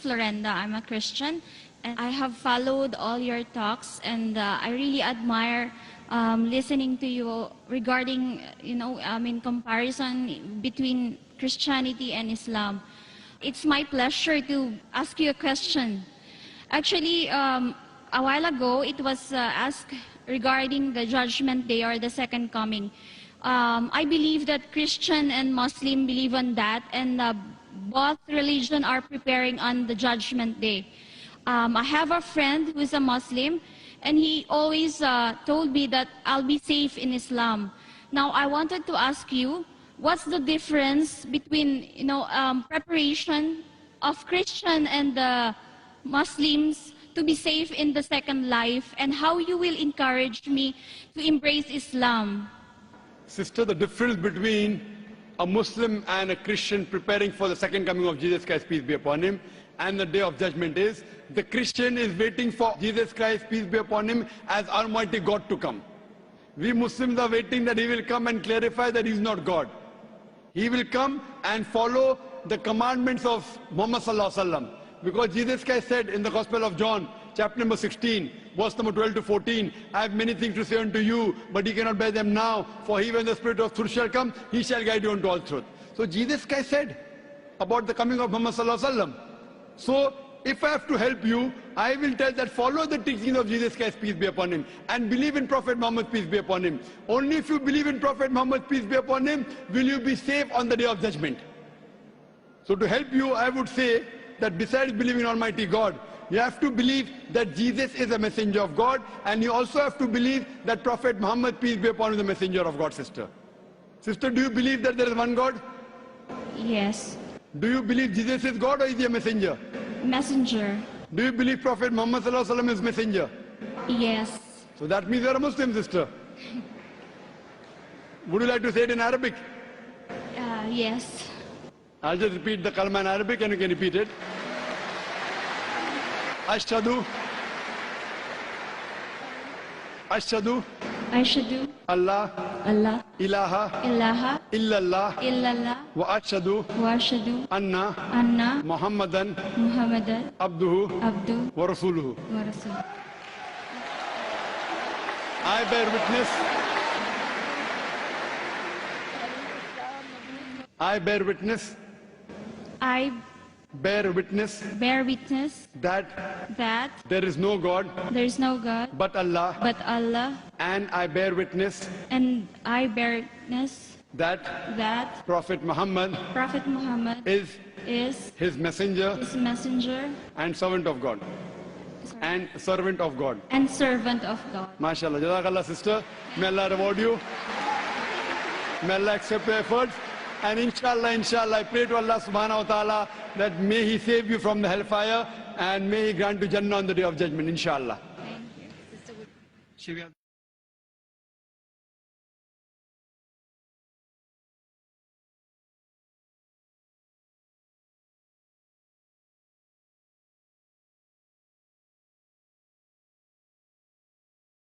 Florenda. I'm a Christian, and I have followed all your talks, and I really admire listening to you regarding, in comparison between Christianity and Islam. It's my pleasure to ask you a question. Actually, a while ago, it was asked regarding the Judgment Day or the Second Coming. I believe that Christian and Muslim believe on that, and both religions are preparing on the Judgment Day. I have a friend who is a Muslim, and he always told me that I'll be safe in Islam. Now, I wanted to ask you, what's the difference between, preparation of Christian and the Muslims to be safe in the second life, and how you will encourage me to embrace Islam? Sister, the difference between a Muslim and a Christian preparing for the second coming of Jesus Christ, peace be upon him, and the day of judgment is, the Christian is waiting for Jesus Christ, peace be upon him, as Almighty God to come. We Muslims are waiting that he will come and clarify that he is not God. He will come and follow the commandments of Muhammad Sallallahu Alaihi Wasallam. Because Jesus Christ said in the Gospel of John, chapter number 16, verse number 12 to 14, I have many things to say unto you, but ye cannot bear them now, for he, when the Spirit of truth shall come, he shall guide you unto all truth. So Jesus Christ said about the coming of Muhammad Sallallahu Alaihi Wasallam. So if I have to help you, I will tell that follow the teachings of Jesus Christ, peace be upon him, and believe in Prophet Muhammad, peace be upon him. Only if you believe in Prophet Muhammad, peace be upon him, will you be safe on the day of judgment. So to help you, I would say that besides believing in Almighty God, you have to believe that Jesus is a messenger of God, and you also have to believe that Prophet Muhammad, peace be upon him, is the messenger of God, sister. Sister, do you believe that there is one God? Yes. Do you believe Jesus is God, or is he a messenger? Messenger. Do you believe Prophet Muhammad Sallallahu Alaihi Wasallam is messenger? Yes. So that means you are a Muslim, sister. Would you like to say it in Arabic? Yes. I'll just repeat the kalma in Arabic and you can repeat it. Ashhadu. Ashhadu. Ashhadu. Allah. Allah. Ilaha. Ilaha. Illallah. Illallah. Wa ashhadu. Wa ashhadu. Anna. Anna. Muhammadan. Muhammadan. Abduhu. Abdu. Wa rasuluhu. Wa Rasul. I bear witness. I bear witness. I Bear witness bear witness that that there is no God there is no God but Allah, but Allah, and I bear witness and I bear witness that that Prophet Muhammad Prophet Muhammad is is his messenger his messenger and servant of God. And servant of God. and servant of God. MashaAllah. Jazakallah, sister. May Allah reward you. May Allah accept your efforts. And inshallah, I pray to Allah subhanahu wa ta'ala that may he save you from the hellfire and may he grant you Jannah on the day of judgment, inshallah. Thank you.